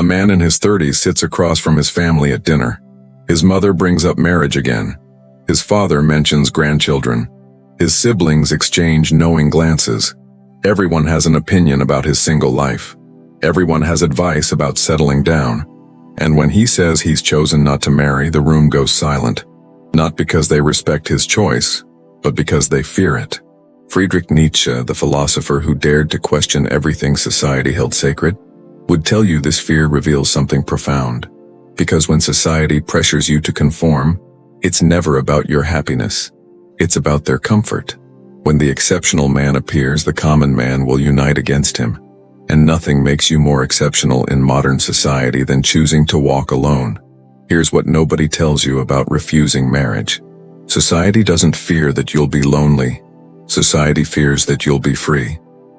A man in his 30s sits across from his family at dinner. His mother brings up marriage again. His father mentions grandchildren. His siblings exchange knowing glances. Everyone has an opinion about his single life. Everyone has advice about settling down. And when he says he's chosen not to marry, the room goes silent. Not because they respect his choice, but because they fear it. Friedrich Nietzsche, the philosopher who dared to question everything society held sacred, would tell you this fear reveals something profound. Because when society pressures you to conform, it's never about your happiness. It's about their comfort. When the exceptional man appears, the common man will unite against him. And nothing makes you more exceptional in modern society than choosing to walk alone. Here's what nobody tells you about refusing marriage. Society doesn't fear that you'll be lonely. Society fears that you'll be free.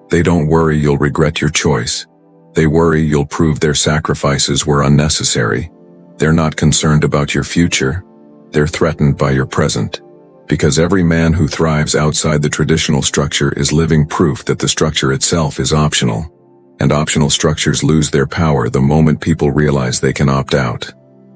They don't worry you'll regret your choice. They worry you'll prove their sacrifices were unnecessary. They're not concerned about your future. They're threatened by your present. Because every man who thrives outside the traditional structure is living proof that the structure itself is optional. And optional structures lose their power the moment people realize they can opt out.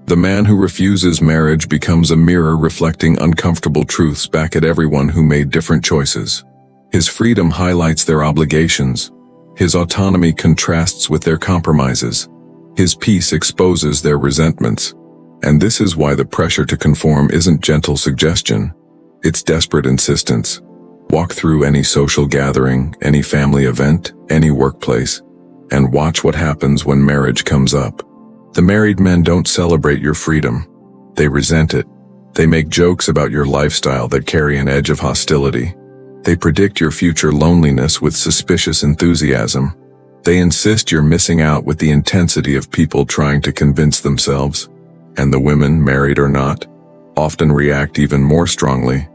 The man who refuses marriage becomes a mirror reflecting uncomfortable truths back at everyone who made different choices. His freedom highlights their obligations. His autonomy contrasts with their compromises. His peace exposes their resentments. And this is why the pressure to conform isn't gentle suggestion. It's desperate insistence. Walk through any social gathering, any family event, any workplace, and watch what happens when marriage comes up. The married men don't celebrate your freedom. They resent it. They make jokes about your lifestyle that carry an edge of hostility. They predict your future loneliness with suspicious enthusiasm. They insist you're missing out with the intensity of people trying to convince themselves. And the women, married or not, often react even more strongly.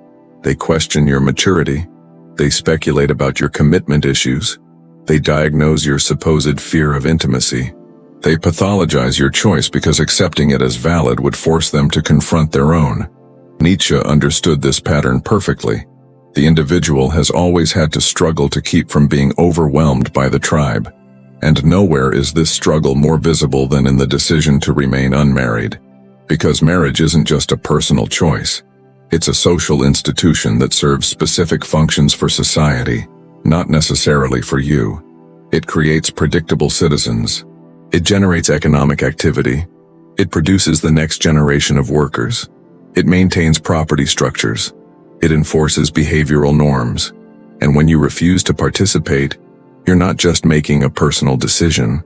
They question your maturity. They speculate about your commitment issues. They diagnose your supposed fear of intimacy. They pathologize your choice because accepting it as valid would force them to confront their own. Nietzsche understood this pattern perfectly. The individual has always had to struggle to keep from being overwhelmed by the tribe. And nowhere is this struggle more visible than in the decision to remain unmarried. Because marriage isn't just a personal choice. It's a social institution that serves specific functions for society, not necessarily for you. It creates predictable citizens. It generates economic activity. It produces the next generation of workers. It maintains property structures. It enforces behavioral norms. And when you refuse to participate, you're not just making a personal decision.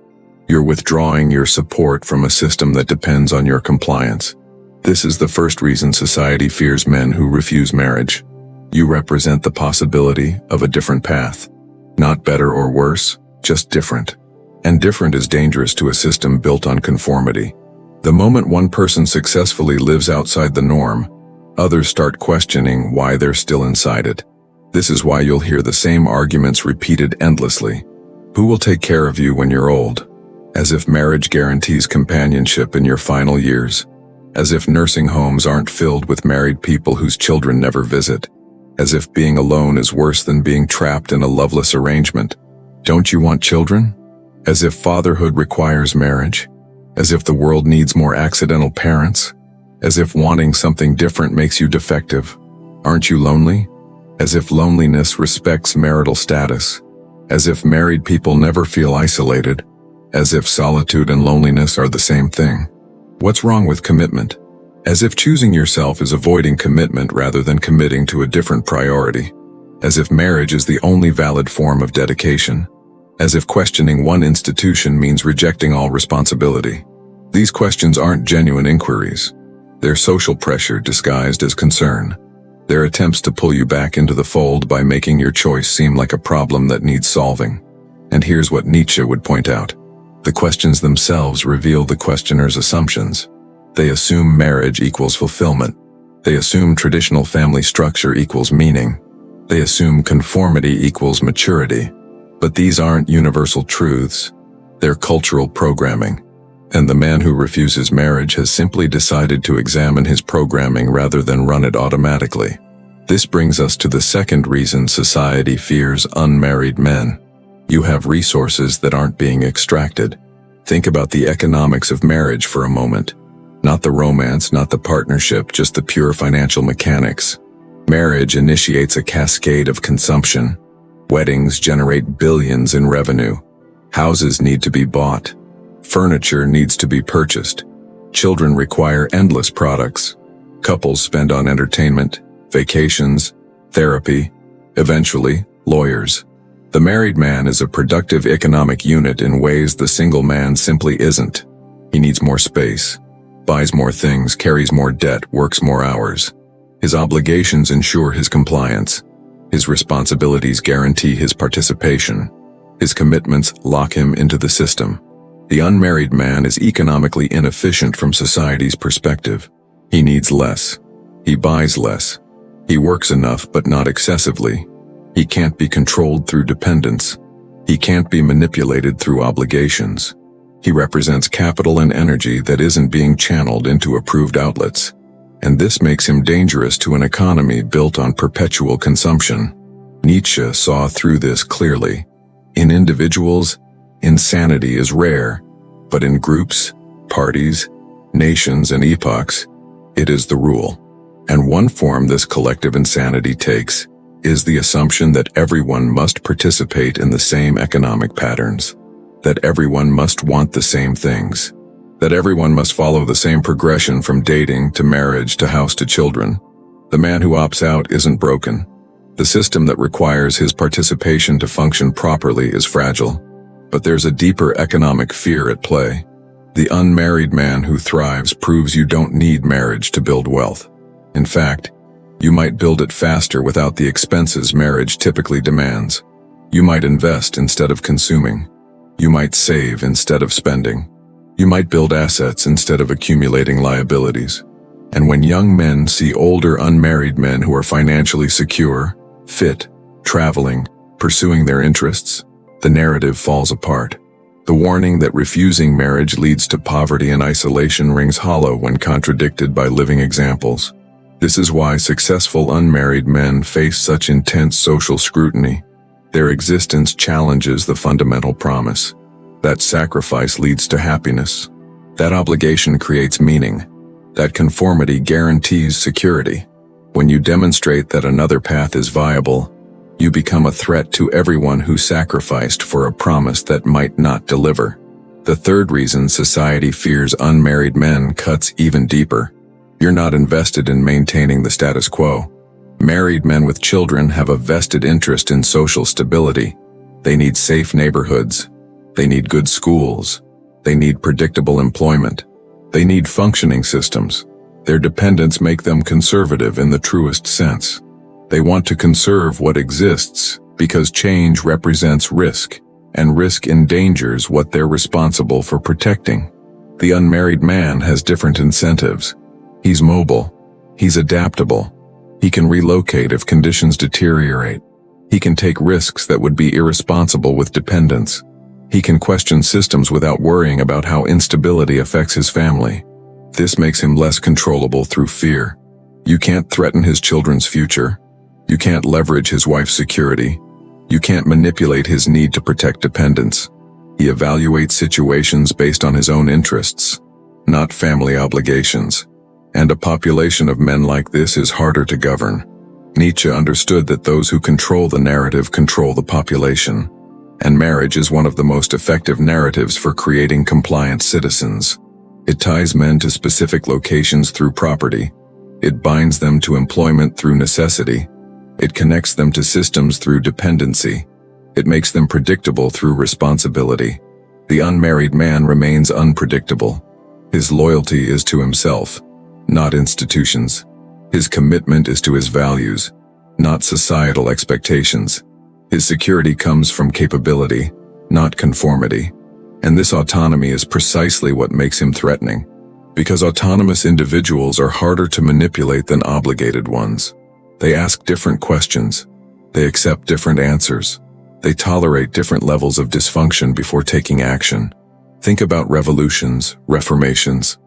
You're withdrawing your support from a system that depends on your compliance. This is the first reason society fears men who refuse marriage. You represent the possibility of a different path. Not better or worse, just different. And different is dangerous to a system built on conformity. The moment one person successfully lives outside the norm, others start questioning why they're still inside it. This is why you'll hear the same arguments repeated endlessly. Who will take care of you when you're old? As if marriage guarantees companionship in your final years. As if nursing homes aren't filled with married people whose children never visit. As if being alone is worse than being trapped in a loveless arrangement. Don't you want children? As if fatherhood requires marriage. As if the world needs more accidental parents. As if wanting something different makes you defective. Aren't you lonely? As if loneliness respects marital status. As if married people never feel isolated. As if solitude and loneliness are the same thing. What's wrong with commitment? As if choosing yourself is avoiding commitment rather than committing to a different priority. As if marriage is the only valid form of dedication. As if questioning one institution means rejecting all responsibility. These questions aren't genuine inquiries. They're social pressure disguised as concern. They're attempts to pull you back into the fold by making your choice seem like a problem that needs solving. And here's what Nietzsche would point out. The questions themselves reveal the questioner's assumptions. They assume marriage equals fulfillment. They assume traditional family structure equals meaning. They assume conformity equals maturity. But these aren't universal truths. They're cultural programming. And the man who refuses marriage has simply decided to examine his programming rather than run it automatically. This brings us to the second reason society fears unmarried men. You have resources that aren't being extracted. Think about the economics of marriage for a moment. Not the romance, not the partnership, just the pure financial mechanics. Marriage initiates a cascade of consumption. Weddings generate billions in revenue. Houses need to be bought. Furniture needs to be purchased. Children require endless products. Couples spend on entertainment, vacations, therapy, eventually, lawyers. The married man is a productive economic unit in ways the single man simply isn't. He needs more space, buys more things, carries more debt, works more hours. His obligations ensure his compliance. His responsibilities guarantee his participation. His commitments lock him into the system. The unmarried man is economically inefficient from society's perspective. He needs less. He buys less. He works enough but not excessively. He can't be controlled through dependence. He can't be manipulated through obligations. He represents capital and energy that isn't being channeled into approved outlets. And this makes him dangerous to an economy built on perpetual consumption. Nietzsche saw through this clearly. In individuals, insanity is rare, but in groups, parties, nations, and epochs, it is the rule. And one form this collective insanity takes is the assumption that everyone must participate in the same economic patterns, that everyone must want the same things, that everyone must follow the same progression from dating to marriage to house to children. The man who opts out isn't broken. The system that requires his participation to function properly is fragile. But there's a deeper economic fear at play. The unmarried man who thrives proves you don't need marriage to build wealth. In fact, you might build it faster without the expenses marriage typically demands. You might invest instead of consuming. You might save instead of spending. You might build assets instead of accumulating liabilities. And when young men see older unmarried men who are financially secure, fit, traveling, pursuing their interests, the narrative falls apart. The warning that refusing marriage leads to poverty and isolation rings hollow when contradicted by living examples. This is why successful unmarried men face such intense social scrutiny. Their existence challenges the fundamental promise. That sacrifice leads to happiness. That obligation creates meaning. That conformity guarantees security. When you demonstrate that another path is viable, you become a threat to everyone who sacrificed for a promise that might not deliver. The third reason society fears unmarried men cuts even deeper. You're not invested in maintaining the status quo. Married men with children have a vested interest in social stability. They need safe neighborhoods. They need good schools. They need predictable employment. They need functioning systems. Their dependents make them conservative in the truest sense. They want to conserve what exists because change represents risk, and risk endangers what they're responsible for protecting. The unmarried man has different incentives. He's mobile. He's adaptable. He can relocate if conditions deteriorate. He can take risks that would be irresponsible with dependents. He can question systems without worrying about how instability affects his family. This makes him less controllable through fear. You can't threaten his children's future. You can't leverage his wife's security. You can't manipulate his need to protect dependents. He evaluates situations based on his own interests, not family obligations. And a population of men like this is harder to govern. Nietzsche understood that those who control the narrative control the population. And marriage is one of the most effective narratives for creating compliant citizens. It ties men to specific locations through property. It binds them to employment through necessity. It connects them to systems through dependency. It makes them predictable through responsibility. The unmarried man remains unpredictable. His loyalty is to himself, not institutions. His commitment is to his values, not societal expectations. His security comes from capability, not conformity. And this autonomy is precisely what makes him threatening. Because autonomous individuals are harder to manipulate than obligated ones. They ask different questions. They accept different answers. They tolerate different levels of dysfunction before taking action. Think about revolutions, reformations,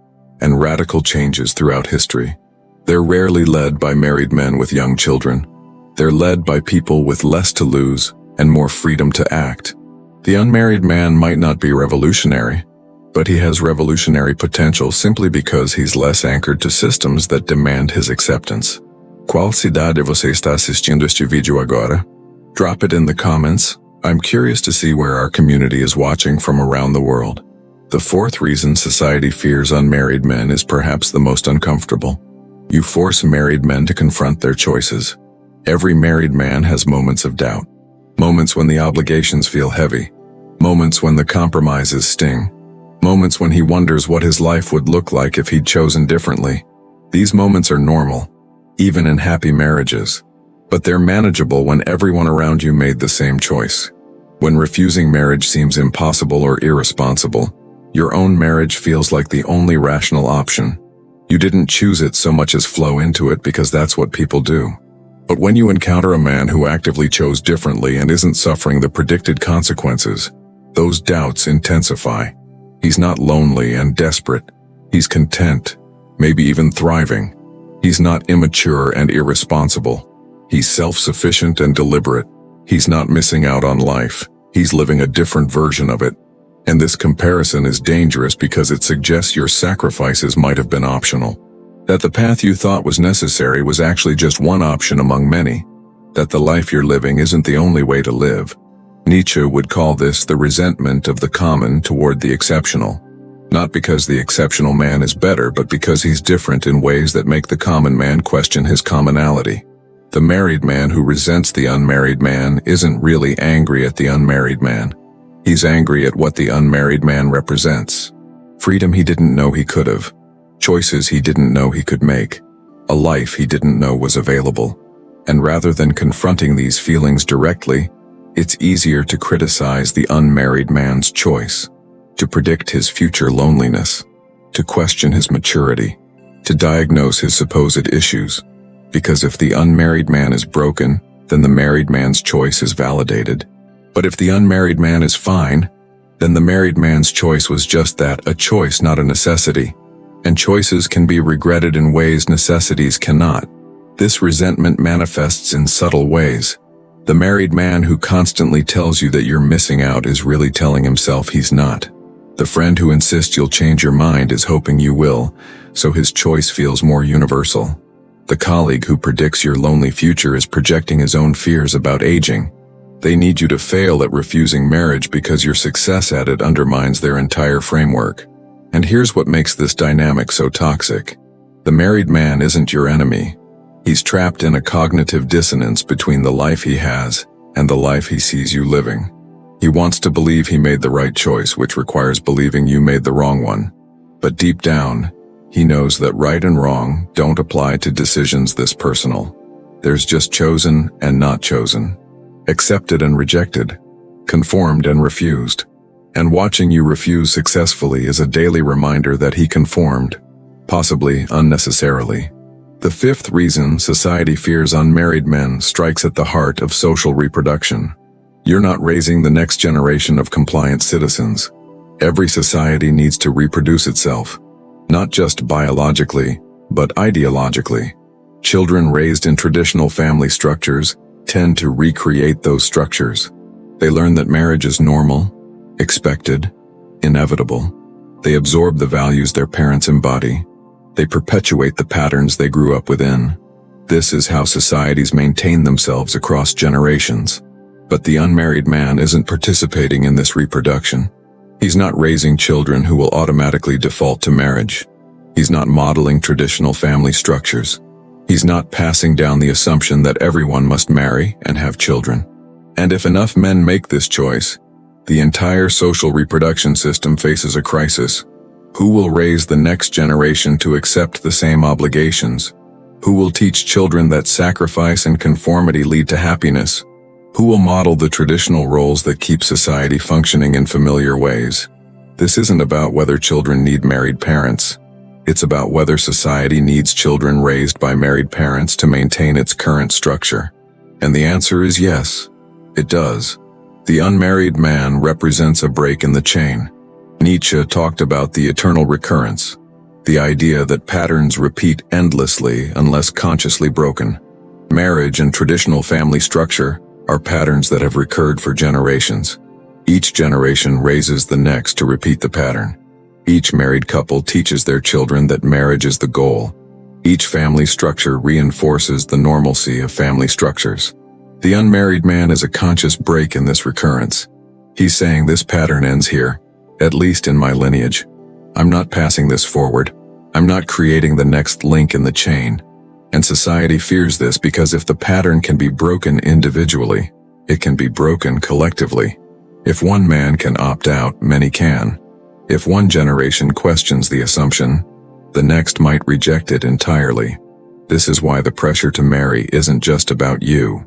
and radical changes throughout history. They're rarely led by married men with young children. They're led by people with less to lose and more freedom to act. The unmarried man might not be revolutionary, but he has revolutionary potential simply because he's less anchored to systems that demand his acceptance. Qual cidade você está assistindo este vídeo agora? Drop it in the comments. I'm curious to see where our community is watching from around the world. The fourth reason society fears unmarried men is perhaps the most uncomfortable. You force married men to confront their choices. Every married man has moments of doubt. Moments when the obligations feel heavy. Moments when the compromises sting. Moments when he wonders what his life would look like if he'd chosen differently. These moments are normal, even in happy marriages. But they're manageable when everyone around you made the same choice. When refusing marriage seems impossible or irresponsible, your own marriage feels like the only rational option. You didn't choose it so much as flow into it because that's what people do. But when you encounter a man who actively chose differently and isn't suffering the predicted consequences, those doubts intensify. He's not lonely and desperate. He's content, maybe even thriving. He's not immature and irresponsible. He's self-sufficient and deliberate. He's not missing out on life. He's living a different version of it. And this comparison is dangerous because it suggests your sacrifices might have been optional. That the path you thought was necessary was actually just one option among many. That the life you're living isn't the only way to live. Nietzsche would call this the resentment of the common toward the exceptional. Not because the exceptional man is better, but because he's different in ways that make the common man question his commonality. The married man who resents the unmarried man isn't really angry at the unmarried man. He's angry at what the unmarried man represents. Freedom he didn't know he could have. Choices he didn't know he could make. A life he didn't know was available. And rather than confronting these feelings directly, it's easier to criticize the unmarried man's choice, to predict his future loneliness, to question his maturity, to diagnose his supposed issues. Because if the unmarried man is broken, then the married man's choice is validated. But if the unmarried man is fine, then the married man's choice was just that, a choice, not a necessity. And choices can be regretted in ways necessities cannot. This resentment manifests in subtle ways. The married man who constantly tells you that you're missing out is really telling himself he's not. The friend who insists you'll change your mind is hoping you will, so his choice feels more universal. The colleague who predicts your lonely future is projecting his own fears about aging. They need you to fail at refusing marriage because your success at it undermines their entire framework. And here's what makes this dynamic so toxic. The married man isn't your enemy. He's trapped in a cognitive dissonance between the life he has and the life he sees you living. He wants to believe he made the right choice, which requires believing you made the wrong one. But deep down, he knows that right and wrong don't apply to decisions this personal. There's just chosen and not chosen. Accepted and rejected, conformed and refused. And watching you refuse successfully is a daily reminder that he conformed, possibly unnecessarily. The fifth reason society fears unmarried men strikes at the heart of social reproduction. You're not raising the next generation of compliant citizens. Every society needs to reproduce itself, not just biologically, but ideologically. Children raised in traditional family structures tend to recreate those structures. They learn that marriage is normal, expected, inevitable. They absorb the values their parents embody. They perpetuate the patterns they grew up within. This is how societies maintain themselves across generations. But the unmarried man isn't participating in this reproduction. He's not raising children who will automatically default to marriage. He's not modeling traditional family structures. He's not passing down the assumption that everyone must marry and have children. And if enough men make this choice, the entire social reproduction system faces a crisis. Who will raise the next generation to accept the same obligations? Who will teach children that sacrifice and conformity lead to happiness? Who will model the traditional roles that keep society functioning in familiar ways? This isn't about whether children need married parents. It's about whether society needs children raised by married parents to maintain its current structure. And the answer is yes, it does. The unmarried man represents a break in the chain. Nietzsche talked about the eternal recurrence, the idea that patterns repeat endlessly unless consciously broken. Marriage and traditional family structure are patterns that have recurred for generations. Each generation raises the next to repeat the pattern. Each married couple teaches their children that marriage is the goal. Each family structure reinforces the normalcy of family structures. The unmarried man is a conscious break in this recurrence. He's saying this pattern ends here, at least in my lineage. I'm not passing this forward. I'm not creating the next link in the chain. And society fears this because if the pattern can be broken individually, it can be broken collectively. If one man can opt out, many can. If one generation questions the assumption, the next might reject it entirely. This is why the pressure to marry isn't just about you.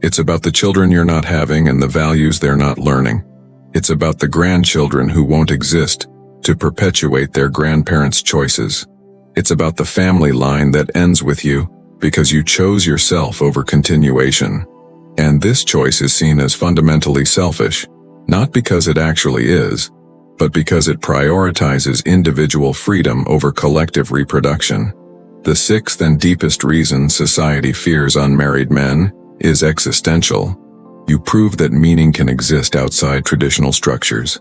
It's about the children you're not having and the values they're not learning. It's about the grandchildren who won't exist to perpetuate their grandparents' choices. It's about the family line that ends with you because you chose yourself over continuation. And this choice is seen as fundamentally selfish, not because it actually is, but because it prioritizes individual freedom over collective reproduction. The sixth and deepest reason society fears unmarried men is existential. You prove that meaning can exist outside traditional structures.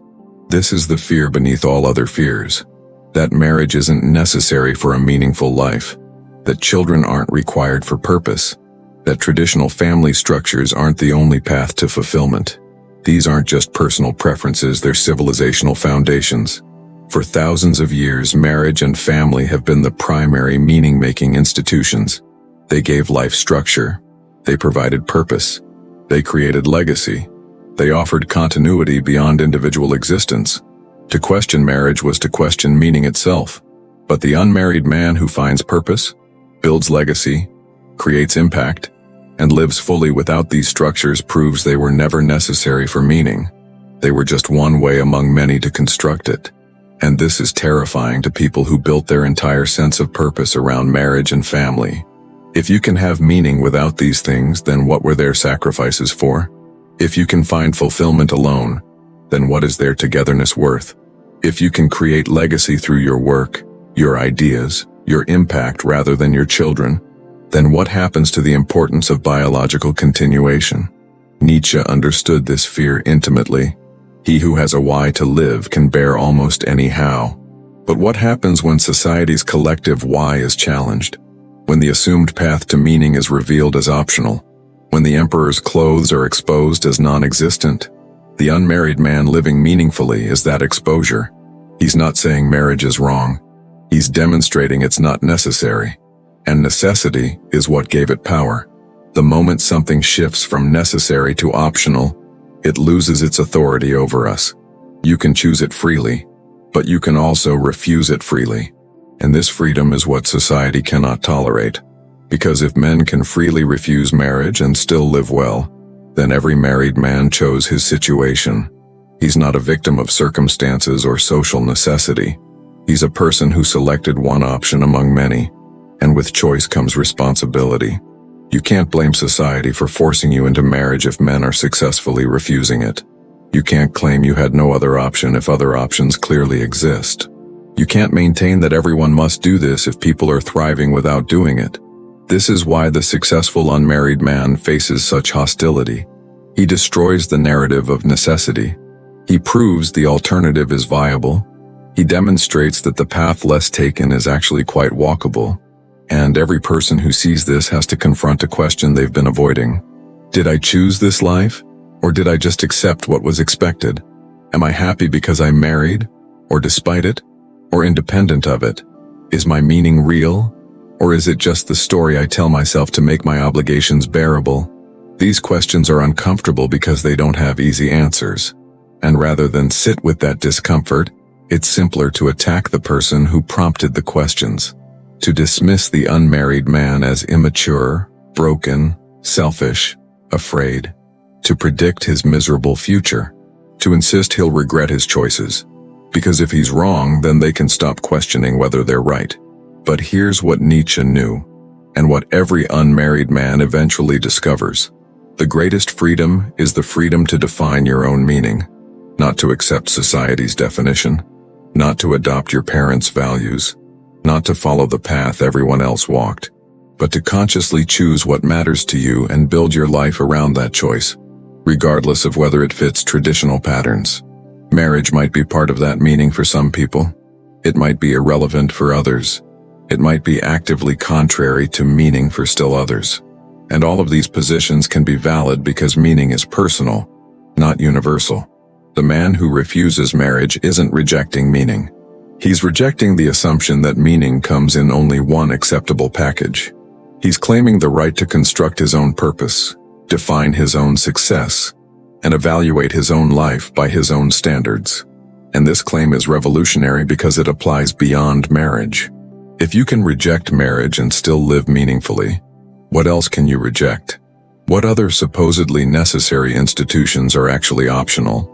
This is the fear beneath all other fears. That marriage isn't necessary for a meaningful life. That children aren't required for purpose. That traditional family structures aren't the only path to fulfillment. These aren't just personal preferences, they're civilizational foundations. For thousands of years, marriage and family have been the primary meaning-making institutions. They gave life structure. They provided purpose. They created legacy. They offered continuity beyond individual existence. To question marriage was to question meaning itself. But the unmarried man who finds purpose, builds legacy, creates impact, and lives fully without these structures proves they were never necessary for meaning. They were just one way among many to construct it. And this is terrifying to people who built their entire sense of purpose around marriage and family. If you can have meaning without these things, then what were their sacrifices for? If you can find fulfillment alone, then what is their togetherness worth? If you can create legacy through your work, your ideas, your impact rather than your children, then what happens to the importance of biological continuation? Nietzsche understood this fear intimately. He who has a why to live can bear almost any how. But what happens when society's collective why is challenged? When the assumed path to meaning is revealed as optional? When the emperor's clothes are exposed as non-existent? The unmarried man living meaningfully is that exposure. He's not saying marriage is wrong. He's demonstrating it's not necessary. And necessity is what gave it power. The moment something shifts from necessary to optional, it loses its authority over us. You can choose it freely, but you can also refuse it freely. And this freedom is what society cannot tolerate. Because if men can freely refuse marriage and still live well, then every married man chose his situation. He's not a victim of circumstances or social necessity. He's a person who selected one option among many. And with choice comes responsibility. You can't blame society for forcing you into marriage if men are successfully refusing it. You can't claim you had no other option if other options clearly exist. You can't maintain that everyone must do this if people are thriving without doing it. This is why the successful unmarried man faces such hostility. He destroys the narrative of necessity. He proves the alternative is viable. He demonstrates that the path less taken is actually quite walkable. And every person who sees this has to confront a question they've been avoiding. Did I choose this life? Or did I just accept what was expected? Am I happy because I married? Or despite it? Or independent of it? Is my meaning real? Or is it just the story I tell myself to make my obligations bearable? These questions are uncomfortable because they don't have easy answers. And rather than sit with that discomfort, it's simpler to attack the person who prompted the questions. To dismiss the unmarried man as immature, broken, selfish, afraid. To predict his miserable future. To insist he'll regret his choices. Because if he's wrong, then they can stop questioning whether they're right. But here's what Nietzsche knew, and what every unmarried man eventually discovers. The greatest freedom is the freedom to define your own meaning, not to accept society's definition, not to adopt your parents' values, not to follow the path everyone else walked, but to consciously choose what matters to you and build your life around that choice, regardless of whether it fits traditional patterns. Marriage might be part of that meaning for some people. It might be irrelevant for others. It might be actively contrary to meaning for still others. And all of these positions can be valid because meaning is personal, not universal. The man who refuses marriage isn't rejecting meaning. He's rejecting the assumption that meaning comes in only one acceptable package. He's claiming the right to construct his own purpose, define his own success, and evaluate his own life by his own standards. And this claim is revolutionary because it applies beyond marriage. If you can reject marriage and still live meaningfully, what else can you reject? What other supposedly necessary institutions are actually optional?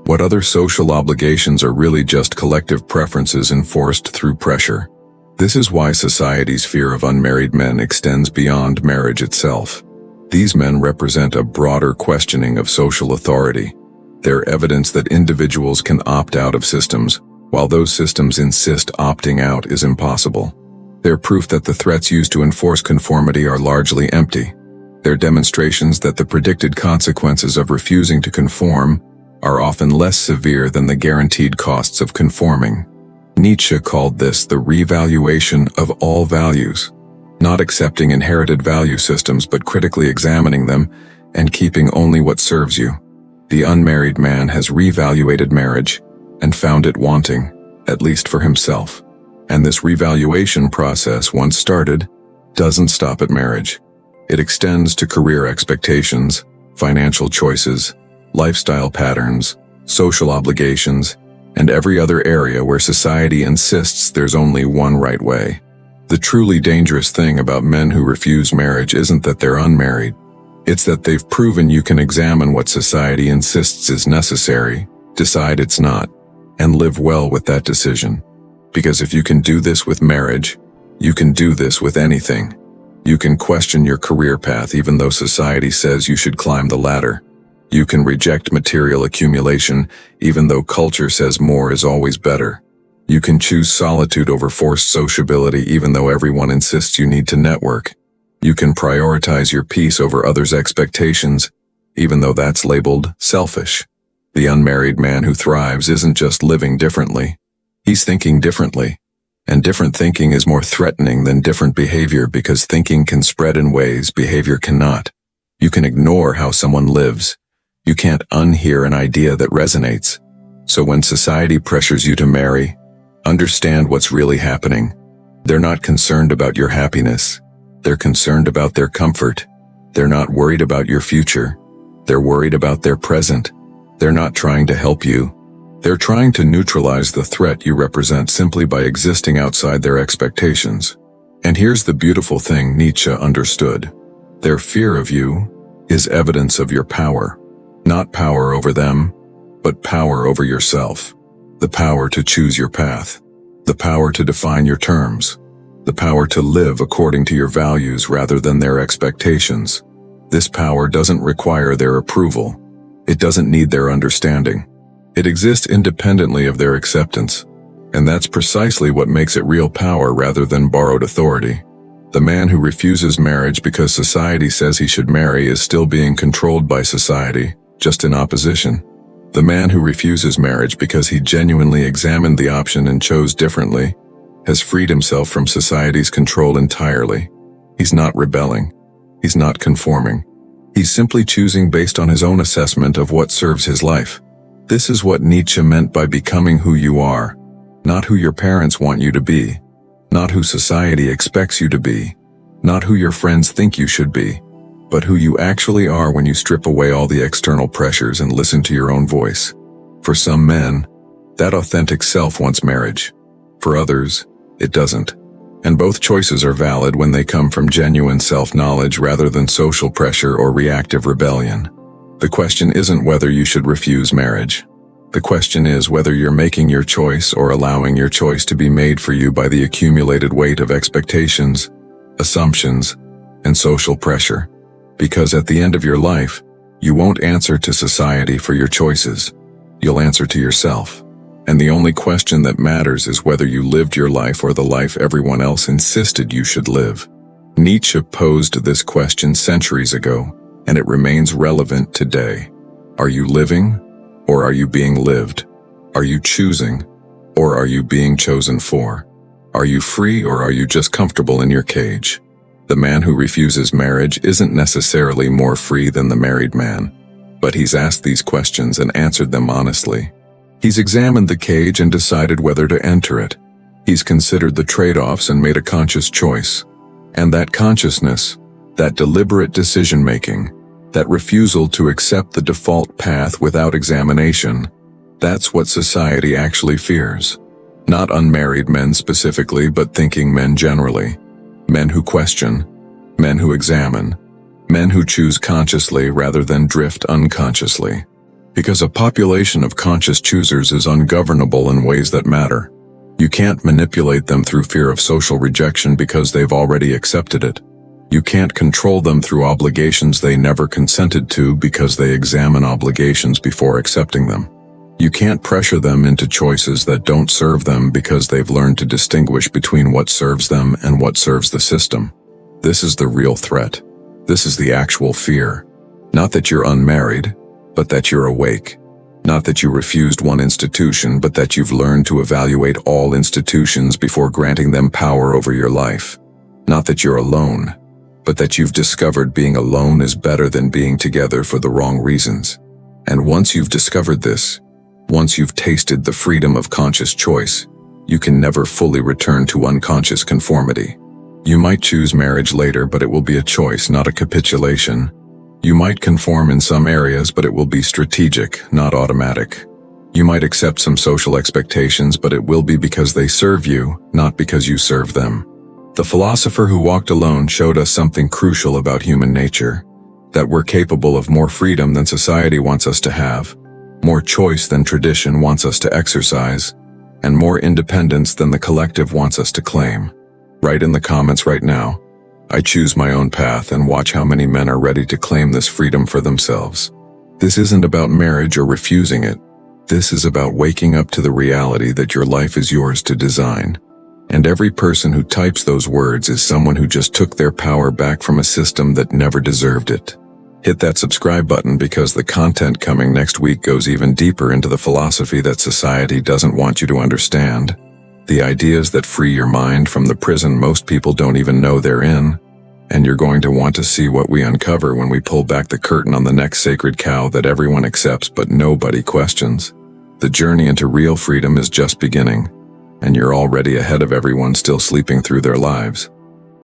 What other social obligations are really just collective preferences enforced through pressure? This is why society's fear of unmarried men extends beyond marriage itself. These men represent a broader questioning of social authority. They're evidence that individuals can opt out of systems, while those systems insist opting out is impossible. They're proof that the threats used to enforce conformity are largely empty. They're demonstrations that the predicted consequences of refusing to conform are often less severe than the guaranteed costs of conforming. Nietzsche called this the revaluation of all values, not accepting inherited value systems but critically examining them and keeping only what serves you. The unmarried man has revaluated marriage and found it wanting, at least for himself. And this revaluation process, once started, doesn't stop at marriage. It extends to career expectations, financial choices, lifestyle patterns, social obligations, and every other area where society insists there's only one right way. The truly dangerous thing about men who refuse marriage isn't that they're unmarried. It's that they've proven you can examine what society insists is necessary, decide it's not, and live well with that decision. Because if you can do this with marriage, you can do this with anything. You can question your career path even though society says you should climb the ladder. You can reject material accumulation even though culture says more is always better. You can choose solitude over forced sociability even though everyone insists you need to network. You can prioritize your peace over others' expectations even though that's labeled selfish. The unmarried man who thrives isn't just living differently. He's thinking differently. And different thinking is more threatening than different behavior because thinking can spread in ways behavior cannot. You can ignore how someone lives. You can't unhear an idea that resonates. So when society pressures you to marry, understand what's really happening. They're not concerned about your happiness. They're concerned about their comfort. They're not worried about your future. They're worried about their present. They're not trying to help you. They're trying to neutralize the threat you represent simply by existing outside their expectations. And here's the beautiful thing Nietzsche understood. Their fear of you is evidence of your power. Not power over them, but power over yourself. The power to choose your path. The power to define your terms. The power to live according to your values rather than their expectations. This power doesn't require their approval. It doesn't need their understanding. It exists independently of their acceptance. And that's precisely what makes it real power rather than borrowed authority. The man who refuses marriage because society says he should marry is still being controlled by society, just in opposition. The man who refuses marriage because he genuinely examined the option and chose differently has freed himself from society's control entirely. He's not rebelling. He's not conforming. He's simply choosing based on his own assessment of what serves his life. This is what Nietzsche meant by becoming who you are, not who your parents want you to be, not who society expects you to be, not who your friends think you should be, but who you actually are when you strip away all the external pressures and listen to your own voice. For some men, that authentic self wants marriage. For others, it doesn't. And both choices are valid when they come from genuine self-knowledge rather than social pressure or reactive rebellion. The question isn't whether you should refuse marriage. The question is whether you're making your choice or allowing your choice to be made for you by the accumulated weight of expectations, assumptions, and social pressure. Because at the end of your life, you won't answer to society for your choices. You'll answer to yourself. And the only question that matters is whether you lived your life or the life everyone else insisted you should live. Nietzsche posed this question centuries ago, and it remains relevant today. Are you living, or are you being lived? Are you choosing, Or are you being chosen for? Are you free or are you just comfortable in your cage? The man who refuses marriage isn't necessarily more free than the married man, but he's asked these questions and answered them honestly. He's examined the cage and decided whether to enter it. He's considered the trade-offs and made a conscious choice. And that consciousness, that deliberate decision-making, that refusal to accept the default path without examination, that's what society actually fears. Not unmarried men specifically, but thinking men generally. Men who question, men who examine, men who choose consciously rather than drift unconsciously. Because a population of conscious choosers is ungovernable in ways that matter. You can't manipulate them through fear of social rejection because they've already accepted it. You can't control them through obligations they never consented to because they examine obligations before accepting them. You can't pressure them into choices that don't serve them because they've learned to distinguish between what serves them and what serves the system. This is the real threat. This is the actual fear. Not that you're unmarried, but that you're awake. Not that you refused one institution, but that you've learned to evaluate all institutions before granting them power over your life. Not that you're alone, but that you've discovered being alone is better than being together for the wrong reasons. And once you've discovered this, once you've tasted the freedom of conscious choice, you can never fully return to unconscious conformity. You might choose marriage later, but it will be a choice, not a capitulation. You might conform in some areas, but it will be strategic, not automatic. You might accept some social expectations, but it will be because they serve you, not because you serve them. The philosopher who walked alone showed us something crucial about human nature, that we're capable of more freedom than society wants us to have, more choice than tradition wants us to exercise, and more independence than the collective wants us to claim. Write in the comments right now, I choose my own path, and watch how many men are ready to claim this freedom for themselves. This isn't about marriage or refusing it. This is about waking up to the reality that your life is yours to design. And every person who types those words is someone who just took their power back from a system that never deserved it. Hit that subscribe button because the content coming next week goes even deeper into the philosophy that society doesn't want you to understand. The ideas that free your mind from the prison most people don't even know they're in. And you're going to want to see what we uncover when we pull back the curtain on the next sacred cow that everyone accepts but nobody questions. The journey into real freedom is just beginning, and you're already ahead of everyone still sleeping through their lives.